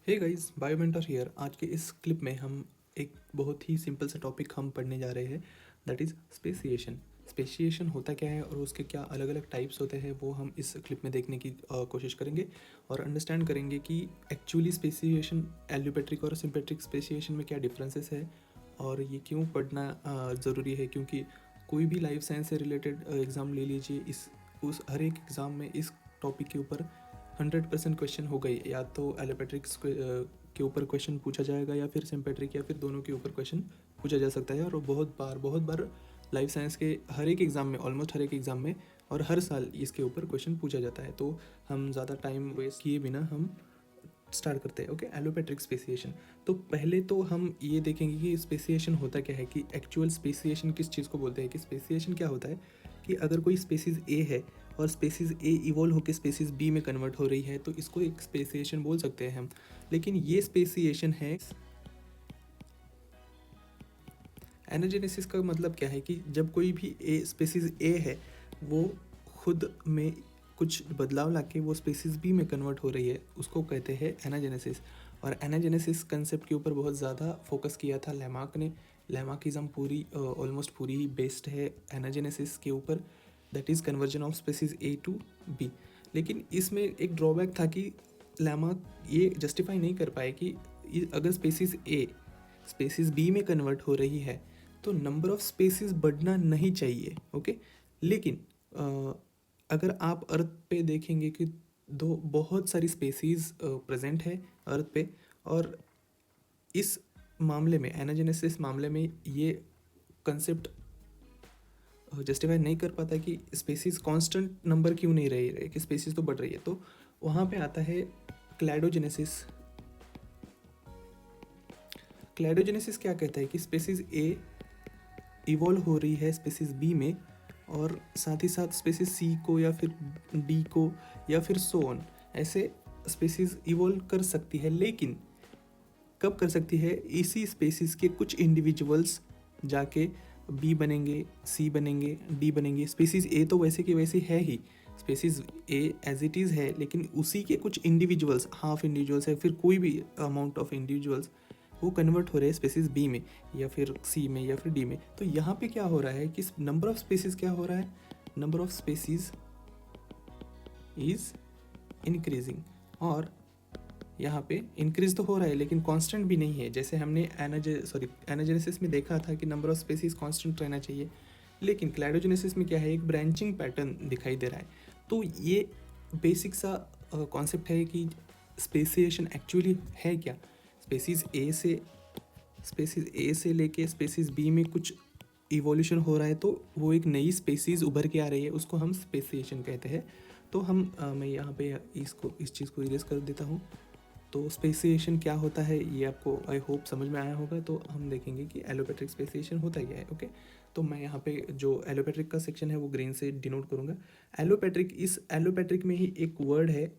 Hey guys, बायोमेंटर here. आज के इस क्लिप में हम एक बहुत ही सिंपल सा टॉपिक हम पढ़ने जा रहे हैं, दैट इज़ स्पेसिएशन। स्पेसिएशन होता क्या है और उसके क्या अलग अलग टाइप्स होते हैं वो हम इस क्लिप में देखने की कोशिश करेंगे और अंडरस्टैंड करेंगे कि एक्चुअली स्पेसिएशन एलोपेट्रिक और सिंपेट्रिक स्पेसिएशन में क्या डिफरेंसेस है और ये क्यों पढ़ना ज़रूरी है। क्योंकि कोई भी लाइफ साइंस से रिलेटेड एग्ज़ाम ले लीजिए, इस उस हर एक एग्ज़ाम में इस टॉपिक के ऊपर 100% क्वेश्चन हो गई। या तो एलोपेट्रिक्स के ऊपर क्वेश्चन पूछा जाएगा या फिर सिंपेट्रिक या फिर दोनों के ऊपर क्वेश्चन पूछा जा सकता है। और बहुत बार लाइफ साइंस के हर एक एग्ज़ाम में, ऑलमोस्ट हर एक एग्ज़ाम में और हर साल इसके ऊपर क्वेश्चन पूछा जाता है। तो हम ज़्यादा टाइम वेस्ट किए बिना हम स्टार्ट करते हैं। Okay, allopatric speciation. तो पहले तो हम ये देखेंगे कि स्पेसिएशन होता क्या है, कि एक्चुअल स्पेसिएशन किस चीज़ को बोलते हैं। कि स्पेसिएशन क्या होता है कि अगर कोई स्पेसीज़ ए है और स्पेसीज़ ए इवॉल्व होकर स्पेसीज़ बी में कन्वर्ट हो रही है तो इसको एक स्पेसिएशन बोल सकते हैं हम। लेकिन ये स्पेसिएशन है, एनाजेनेसिस का मतलब क्या है कि जब कोई भी स्पेसीज़ ए है वो खुद में कुछ बदलाव लाके वो स्पेसीज़ बी में कन्वर्ट हो रही है, उसको कहते हैं एनाजेनेसिस। और एनाजेनेसिस कंसेप्ट के ऊपर बहुत ज़्यादा फोकस किया था लैमार्क ने। लैमार्किज्म पूरी ऑलमोस्ट पूरी ही बेस्ड है एनाजेनेसिस के ऊपर, that is conversion of species A to B. लेकिन इसमें एक ड्रॉबैक था कि लैमार्क ये जस्टिफाई नहीं कर पाए कि अगर स्पेसीज़ ए स्पेसीज़ बी में कन्वर्ट हो रही है तो नंबर ऑफ स्पेसीज बढ़ना नहीं चाहिए। ओके, लेकिन अगर आप अर्थ पे देखेंगे कि दो बहुत सारी स्पेसीज प्रेजेंट है अर्थ पे, और इस मामले में एनाजेनेसिस मामले में ये कंसेप्ट जस्टिफाई नहीं कर पाता कि स्पेसीज कांस्टेंट नंबर क्यों नहीं रही है, कि स्पेसीज तो बढ़ रही है। तो वहाँ पे आता है क्लैडोजेनेसिस। क्लैडोजेनेसिस क्या कहता है कि स्पेसीज ए इवॉल्व हो रही है स्पेसीज बी में, और साथ ही साथ स्पेसीज सी को या फिर डी को या फिर सो ऑन ऐसे स्पेसीज इवॉल्व कर सकती है। लेकिन कब कर सकती है, इसी स्पेसीज के कुछ इंडिविजुअल्स जाके बी बनेंगे, सी बनेंगे, डी बनेंगे। स्पेसीज ए तो वैसे की वैसे है ही, species a as it is है, लेकिन उसी के कुछ इंडिविजुअल्स, हाफ इंडिविजुअल्स है फिर कोई भी अमाउंट ऑफ इंडिविजुअल्स वो कन्वर्ट हो रहे हैं स्पेसीज बी में या फिर सी में या फिर डी में। तो यहाँ पे क्या हो रहा है कि नंबर ऑफ स्पेसीज क्या हो रहा है, number of species is increasing. और यहाँ पे इंक्रीज तो हो रहा है लेकिन कांस्टेंट भी नहीं है। जैसे हमने एनाजेनेसिस में देखा था कि नंबर ऑफ स्पेसीज कांस्टेंट रहना चाहिए, लेकिन क्लैडोजेनेसिस में क्या है, एक ब्रांचिंग पैटर्न दिखाई दे रहा है। तो ये बेसिक सा कॉन्सेप्ट है कि स्पेसिएशन एक्चुअली है क्या। स्पेसीज ए से लेके स्पेसीज बी में कुछ इवोल्यूशन हो रहा है तो वो एक नई स्पेसीज उभर के आ रही है, उसको हम स्पेसिएशन कहते हैं। तो मैं यहाँ पे इस चीज़ को इरेज कर देता हूँ। तो स्पेसिएशन क्या होता है ये आपको आई होप समझ में आया होगा। तो हम देखेंगे कि एलोपेट्रिक स्पेसिएशन होता क्या है। ओके, तो मैं यहाँ पे जो एलोपेट्रिक का सेक्शन है वो ग्रीन से डिनोट करूँगा। एलोपेट्रिक, इस एलोपेट्रिक में ही एक वर्ड है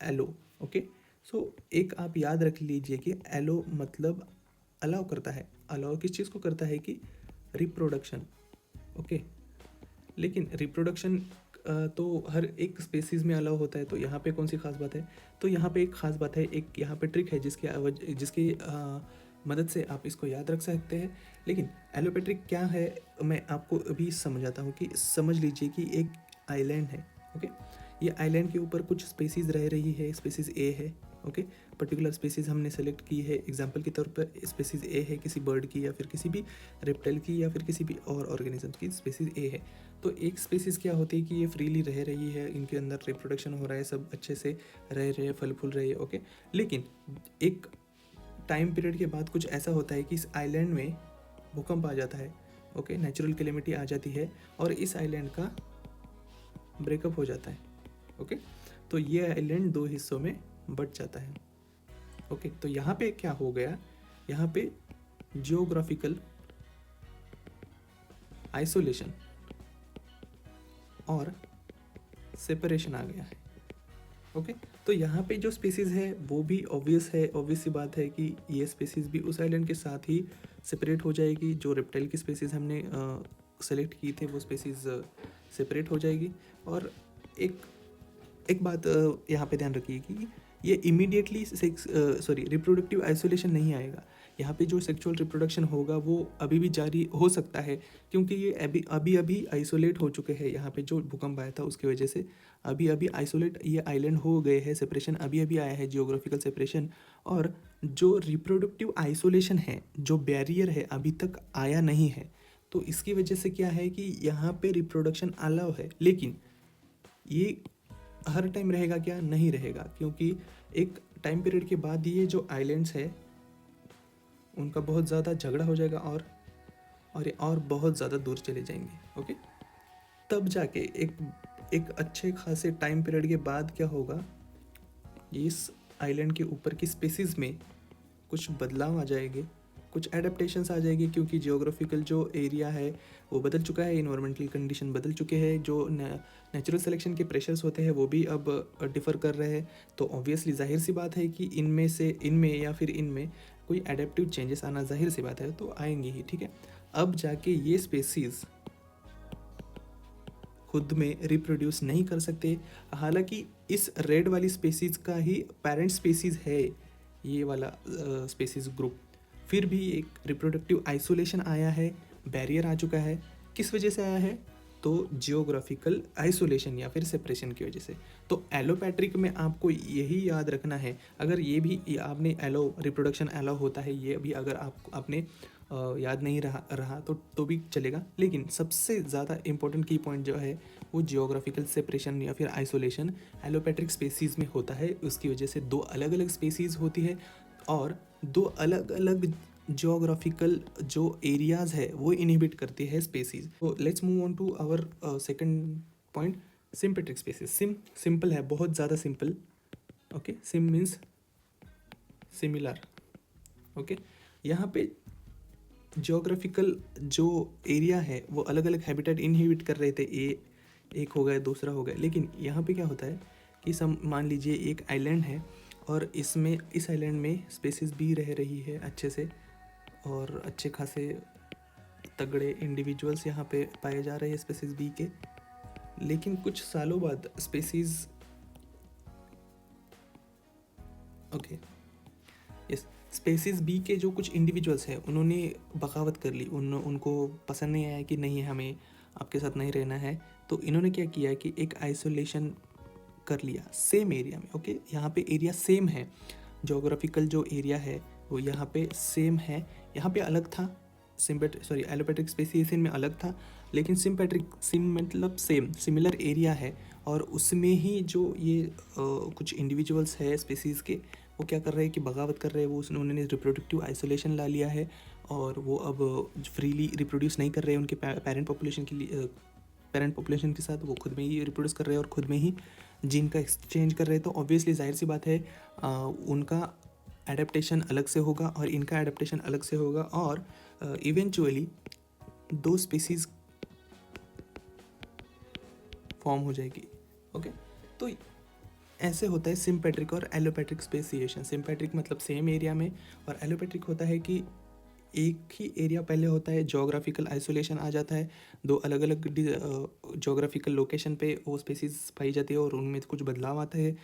एलो। ओके, सो एक आप याद रख लीजिए कि एलो मतलब अलाउ करता है। अलाउ किस चीज़ को करता है कि रिप्रोडक्शन। ओके, लेकिन रिप्रोडक्शन तो हर एक स्पेसीज में अलाउ होता है। तो यहाँ पे कौन सी खास बात है, तो यहाँ पे एक खास बात है, एक यहाँ पे ट्रिक है जिसकी मदद से आप इसको याद रख सकते हैं। लेकिन एलोपेट्रिक क्या है मैं आपको अभी समझाता हूँ। कि समझ लीजिए कि एक आइलैंड है। ओके, ये आइलैंड के ऊपर कुछ स्पेसीज रह रही है, स्पेसीज ए है। ओके, पर्टिकुलर स्पेसीज हमने सेलेक्ट की है, एग्जांपल के तौर पर स्पेसीज ए है किसी बर्ड की या फिर किसी भी रेप्टाइल की या फिर किसी भी और ऑर्गेनिज्म की स्पेसीज ए है। तो एक स्पेसीज क्या होती है कि ये फ्रीली रह रही है, इनके अंदर रिप्रोडक्शन हो रहा है, सब अच्छे से रह रहे हैं, फल फूल रहे हैं। ओके, लेकिन एक टाइम पीरियड के बाद कुछ ऐसा होता है कि इस आइलैंड में भूकंप आ जाता है। ओके, नेचुरल कैलेमिटी आ जाती है और इस आइलैंड का ब्रेकअप हो जाता है। ओके, तो ये आइलैंड दो हिस्सों में बट जाता है। ओके, तो यहाँ पे क्या हो गया, यहाँ पे जियोग्राफिकल आइसोलेशन और सेपरेशन आ गया है। ओके, तो यहाँ पे जो स्पीसीज़ है वो भी ऑब्वियस सी बात है कि ये स्पीसीज़ भी उस आइलैंड के साथ ही सेपरेट हो जाएगी। जो रेप्टाइल की स्पीसीज़ हमने सेलेक्ट की थे वो स्पीसीज़ सेपरेट हो जाएगी। और एक एक बात यहाँ पे ध्यान रखिए कि ये इमीडिएटली रिप्रोडक्टिव आइसोलेशन नहीं आएगा। यहाँ पे जो सेक्सुअल रिप्रोडक्शन होगा वो अभी भी जारी हो सकता है, क्योंकि ये अभी अभी आइसोलेट हो चुके हैं। यहाँ पे जो भूकंप आया था उसकी वजह से अभी अभी आइसोलेट ये आइलैंड हो गए हैं, सेपरेशन अभी अभी आया है, जियोग्राफिकल सेपरेशन। और जो रिप्रोडक्टिव आइसोलेशन है, जो बैरियर है, अभी तक आया नहीं है। तो इसकी वजह से क्या है कि यहाँ पे रिप्रोडक्शन अलाउ है, लेकिन ये हर टाइम रहेगा क्या? नहीं रहेगा, क्योंकि एक टाइम पीरियड के बाद ये जो आइलैंड्स है उनका बहुत ज़्यादा झगड़ा हो जाएगा और ये और बहुत ज़्यादा दूर चले जाएंगे। ओके, तब जाके एक अच्छे खासे टाइम पीरियड के बाद क्या होगा, इस आइलैंड के ऊपर की स्पेसीज़ में कुछ बदलाव आ जाएंगे, कुछ एडेप्टेशंस आ जाएगी, क्योंकि जियोग्राफिकल जो एरिया है वो बदल चुका है, इन्वायरमेंटल कंडीशन बदल चुके हैं, जो नेचुरल सिलेक्शन के प्रेशर्स होते हैं वो भी अब डिफ़र कर रहे हैं। तो ऑब्वियसली जाहिर सी बात है कि इनमें या फिर इनमें कोई एडेप्टिव चेंजेस आना जाहिर सी बात है, तो आएंगे ही। ठीक है, अब जाके ये स्पेसीज़ खुद में रिप्रोड्यूस नहीं कर सकते। हालांकि इस रेड वाली स्पेसीज़ का ही पेरेंट स्पेसीज़ है ये वाला स्पेसीज़ ग्रुप, फिर भी एक रिप्रोडक्टिव आइसोलेशन आया है, बैरियर आ चुका है। किस वजह से आया है? तो जियोग्राफिकल आइसोलेशन या फिर सेपरेशन की वजह से। तो एलोपैट्रिक में आपको यही याद रखना है, अगर ये भी आपने रिप्रोडक्शन एलो होता है, ये भी अगर आपने याद नहीं रहा तो भी चलेगा, लेकिन सबसे ज़्यादा इंपॉर्टेंट की पॉइंट जो है वो जियोग्राफिकल सेपरेशन या फिर आइसोलेशन एलोपैट्रिक स्पेसीज़ में होता है। उसकी वजह से दो अलग अलग स्पेसीज़ होती है और दो अलग अलग जियोग्राफिकल जो एरियाज़ है वो इनहिबिट करती है स्पेसीज़। तो let's move on to our second point, sympatric species. Simple है, बहुत ज़्यादा simple. Okay, sim means similar. Okay, यहाँ पे जियोग्राफिकल जो एरिया है वो अलग अलग हैबिटेट इनहिबिट कर रहे थे, एक हो गया, दूसरा हो गया। लेकिन यहाँ पे क्या होता है कि मान लीजिए एक आइलैंड है और इस आइलैंड में स्पेसीज भी रह रही है अच्छे से, और अच्छे खासे तगड़े इंडिविजुअल्स यहाँ पे पाए जा रहे हैं स्पेसीज बी के। लेकिन कुछ सालों बाद स्पेसीज स्पेसीज बी के जो कुछ इंडिविजुअल्स हैं उन्होंने बगावत कर ली, उनको पसंद नहीं आया कि नहीं, हमें आपके साथ नहीं रहना है। तो इन्होंने क्या किया कि एक आइसोलेशन कर लिया सेम एरिया में। ओके, यहाँ पे एरिया सेम है, जोग्राफिकल जो एरिया है वो यहाँ पे सेम है। यहाँ पे अलग था, एलोपैट्रिक स्पेसिएशन में अलग था, लेकिन सिम मतलब सिमिलर एरिया है। और उसमें ही जो ये कुछ इंडिविजुअल्स है स्पेसीज़ के, वो क्या कर रहे हैं कि बगावत कर रहे हैं, उन्होंने रिप्रोडक्टिव आइसोलेशन ला लिया है और वो अब फ्रीली रिप्रोड्यूस नहीं कर रहे हैं उनके पेरेंट पॉपुलेशन के साथ। वो खुद में ही रिप्रोड्यूस कर रहे हैं और खुद में ही जीन का एक्सचेंज कर रहे हैं। तो ऑब्वियसली जाहिर सी बात है उनका एडेप्टेशन अलग से होगा और इनका एडेप्टेशन अलग से होगा, और इवेंचुअली दो स्पीसीज फॉर्म हो जाएगी। ओके, तो ऐसे होता है सिम्पेट्रिक और एलोपैट्रिक स्पेसिएशन। सिम्पेट्रिक मतलब सेम एरिया में, और एलोपैट्रिक होता है कि एक ही एरिया पहले होता है, जोग्राफिकल आइसोलेशन आ जाता है, दो अलग अलग जोग्राफिकल लोकेशन पे वो स्पेसीज पाई जाती है और उनमें कुछ बदलाव आते हैं,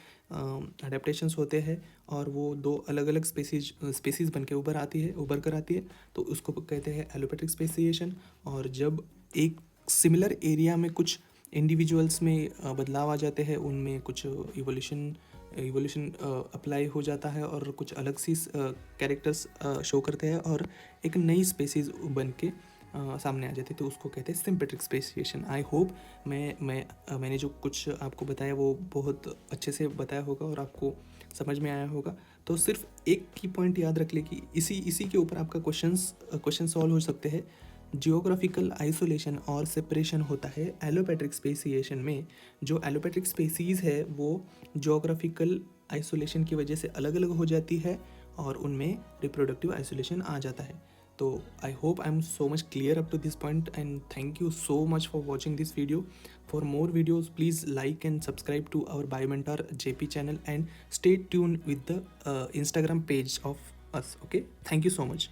अडेप्टेशंस होते हैं, और वो दो अलग अलग स्पेसीज बन के उभर कर आती है, तो उसको कहते हैं एलोपैट्रिक स्पेसिएशन। और जब एक सिमिलर एरिया में कुछ इंडिविजुअल्स में बदलाव आ जाते हैं, उनमें कुछ इवोल्यूशन अप्लाई हो जाता है और कुछ अलग सी कैरेक्टर्स शो करते हैं और एक नई स्पेसीज बन के सामने आ जाती है, तो उसको कहते हैं सिम्पेट्रिक स्पेसिएशन। आई होप मैंने जो कुछ आपको बताया वो बहुत अच्छे से बताया होगा और आपको समझ में आया होगा। तो सिर्फ एक की पॉइंट याद रख ले कि इसी के ऊपर आपका क्वेश्चन सॉल्व हो सकते हैं। जियोग्राफिकल आइसोलेशन और सेपरेशन होता है एलोपैट्रिक स्पेसिएशन में। जो एलोपैट्रिक स्पेसीज़ है वो जियोग्राफिकल आइसोलेशन की वजह से अलग अलग हो जाती है और उनमें रिप्रोडक्टिव आइसोलेशन आ जाता है। तो I hope I am so much clear up to this point, and thank you so much for watching this video. For more videos, please like and subscribe to our Biomentor JP channel and stay tuned with the Instagram page of us. Okay, thank you so much.